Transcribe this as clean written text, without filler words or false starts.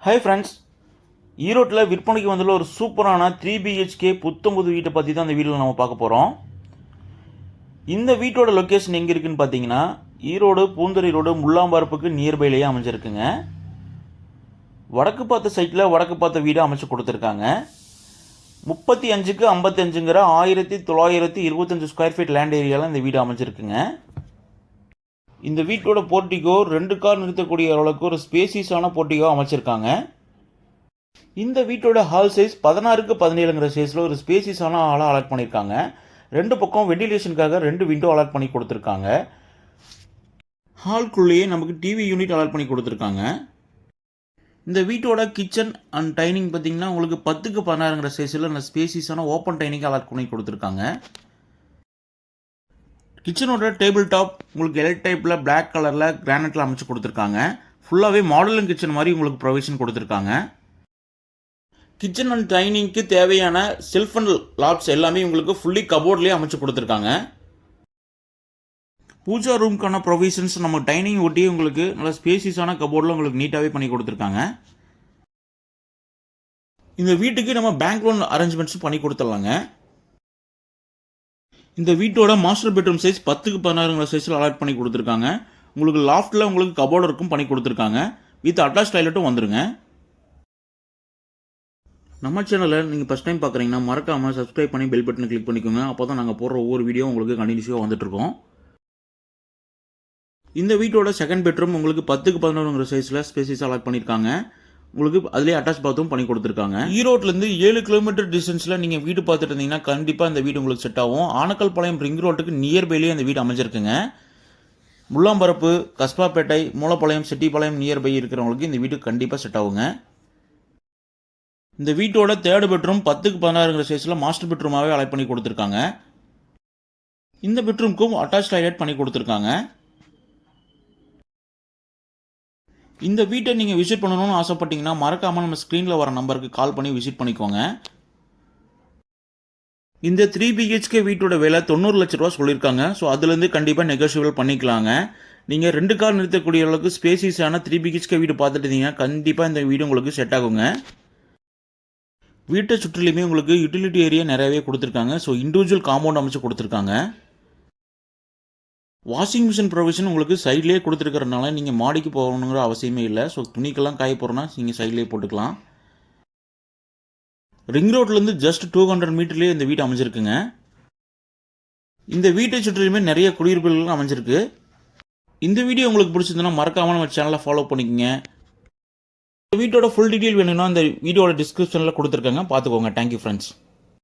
Hi friends, ஈரோட்டில் விற்பனைக்கு வந்துள்ள ஒரு சூப்பரான 3BHK புத்தம்புது வீட்டை பற்றி தான் இந்த வீடியோவில் நம்ம பார்க்க போகிறோம். இந்த வீட்டோட லொக்கேஷன் எங்கே இருக்குதுன்னு பார்த்தீங்கன்னா, ஈரோடு பூந்தரி ரோடு முள்ளாம்பரப்புக்கு நியர்பைலேயே அமைஞ்சிருக்குங்க. வடக்கு பார்த்த சைட்டில் வடக்கு பார்த்த வீடு அமைச்சு கொடுத்துருக்காங்க. 35க்கு 55ங்கிற 1925 ஸ்கொயர் ஃபீட் லேண்ட் ஏரியாவில் இந்த வீடு அமைஞ்சிருக்குங்க. இந்த வீட்டோட போர்ட்டிகோ 2 கார் நிறுத்தக்கூடிய அளவுக்கு ஒரு ஸ்பேசியஸான போர்ட்டிகோ அமைச்சிருக்காங்க. இந்த வீட்டோட ஹால் சைஸ் 16க்கு 17ங்கிற சைஸில் ஒரு ஸ்பேசியஸான ஹாலாக அலாட் பண்ணியிருக்காங்க. 2 பக்கம் வெண்டிலேஷனுக்காக 2 விண்டோ அலாட் பண்ணி கொடுத்துருக்காங்க. ஹால்குள்ளேயே நமக்கு டிவி யூனிட் அலாட் பண்ணி கொடுத்துருக்காங்க. இந்த வீட்டோட கிச்சன் அண்ட் டைனிங் பார்த்தீங்கன்னா உங்களுக்கு 10க்கு 16ங்கிற சைஸில் நல்ல ஸ்பேசியஸான ஓப்பன் டைனிங் அலாட் பண்ணி கொடுத்துருக்காங்க. கிச்சனோட டேபிள் டாப் உங்களுக்கு எல் டைப்பில் பிளாக் கலரில் கிரானைட்டில் அமைச்சு கொடுத்துருக்காங்க. ஃபுல்லாகவே மாடலிங் கிச்சன் மாதிரி உங்களுக்கு ப்ரொவிஷன் கொடுத்துருக்காங்க. கிச்சன் அண்ட் டைனிங்க்கு தேவையான செல்ஃப் அண்ட் லாப்ஸ் எல்லாமே உங்களுக்கு ஃபுல்லி கபோர்ட்லேயே அமைச்சு கொடுத்துருக்காங்க. பூஜா ரூம்க்கான ப்ரொவிஷன்ஸ் நம்ம டைனிங் ஒட்டியே உங்களுக்கு நல்ல ஸ்பேசியஸான கபோர்டில் உங்களுக்கு நீட்டாகவே பண்ணி கொடுத்துருக்காங்க. இந்த வீட்டுக்கு நம்ம பேங்க் லோன் அரேஞ்ச்மெண்ட்ஸும் பண்ணி கொடுத்துடலாங்க. இந்த வீட்டோட மாஸ்டர் பெட்ரூம் சைஸ் 10க்கு 16ங்கிற சைஸில் அலாட் பண்ணி கொடுத்துருக்காங்க. உங்களுக்கு லாஃப்ட்டில் உங்களுக்கு கபோர்டு இருக்கும் பண்ணி கொடுத்துருக்காங்க. வித் அட்டாச் டாய்லெட்டும் வந்துருங்க. நம்ம சேனலை நீங்கள் ஃபஸ்ட் டைம் பார்க்குறீங்கன்னா மறக்காமல் சப்ஸ்கிரைப் பண்ணி பெல் பட்டனை கிளிக் பண்ணிக்கோங்க. அப்போ தான் நாங்கள் போடுற ஒவ்வொரு வீடியோ உங்களுக்கு கண்டினியூஸாக வந்துட்டுருக்கோம். இந்த வீட்டோட செகண்ட் பெட்ரூம் உங்களுக்கு 10க்கு 11ங்கிற சைஸில் ஸ்பேசியஸாக அலாட் பண்ணியிருக்காங்க. உங்களுக்கு அதிலே அட்டாச் பாத்ரூம் பண்ணி கொடுத்துருக்காங்க. ஈரோட்லேருந்து 7 கிலோமீட்டர் டிஸ்டன்ஸில் நீங்கள் வீடு பார்த்துட்டு இருந்தீங்கன்னா கண்டிப்பாக இந்த வீடு உங்களுக்கு செட் ஆகும். ஆனக்கல் பாளையம் ரிங் ரோட்டுக்கு நியர்பைலேயே அந்த வீடு அமைஞ்சிருக்குங்க. முள்ளாம்பரப்பு, கஸ்பாப்பேட்டை, மூலப்பாளையம், செட்டிப்பாளையம் நியர்பை இருக்கிறவங்களுக்கு இந்த வீடு கண்டிப்பாக செட் ஆகுங்க. இந்த வீட்டோட தேர்ட் பெட்ரூம் 10க்கு 16ங்கிற சைஸில் மாஸ்டர் பெட்ரூமாகவே அலாட் பண்ணி கொடுத்துருக்காங்க. இந்த பெட்ரூமுக்கும் அட்டாச் டாய்லெட் பண்ணி கொடுத்துருக்காங்க. இந்த வீட்டை நீங்கள் விசிட் பண்ணணும்னு ஆசைப்பட்டீங்கன்னா மறக்காமல் நம்ம ஸ்க்ரீனில் வர நம்பருக்கு கால் பண்ணி விசிட் பண்ணிக்கோங்க. இந்த 3BHK வீட்டோட விலை 90 லட்ச ரூபா சொல்லியிருக்காங்க. ஸோ அதுலேருந்து கண்டிப்பாக நெகோஷியபிள் பண்ணிக்கலாங்க. நீங்கள் 2 கார் நிறுத்தக்கூடிய அளவுக்கு ஸ்பேசியஸான 3BHK வீடு பார்த்துட்டு இருந்தீங்கன்னா கண்டிப்பாக இந்த வீடு உங்களுக்கு செட் ஆகுங்க. வீட்டை சுற்றிலுமே உங்களுக்கு யூட்டிலிட்டி ஏரியா நிறையவே கொடுத்துருக்காங்க. ஸோ இண்டிவிஜுவல் காம்பவுண்ட் அமைச்சு கொடுத்துருக்காங்க. வாஷிங் மிஷின் ப்ரொவிஷன் உங்களுக்கு சைட்லேயே கொடுத்துருக்கறனால நீங்கள் மாடிக்கு போகணுங்கிற அவசியமே இல்லை. ஸோ துணிக்கெல்லாம் காய போகிறோன்னா நீங்கள் சைட்லேயே போட்டுக்கலாம். ரிங் ரோட்லேருந்து ஜஸ்ட் 200 மீட்டர்லேயே இந்த வீடு அமைஞ்சிருக்குங்க. இந்த வீட்டை சுற்றிலுமே நிறைய குடியிருப்புகள் அமைஞ்சிருக்கு. இந்த வீடியோ உங்களுக்கு பிடிச்சிருந்ததுன்னா மறக்காமல் நம்ம சேனலை ஃபாலோ பண்ணிக்கோங்க. இந்த வீட்டோட ஃபுல் டீட்டெயில் வேணும்னா இந்த வீடியோட டிஸ்கிரிப்ஷனில் கொடுத்துருக்காங்க, பார்த்துக்கோங்க. Thank you friends.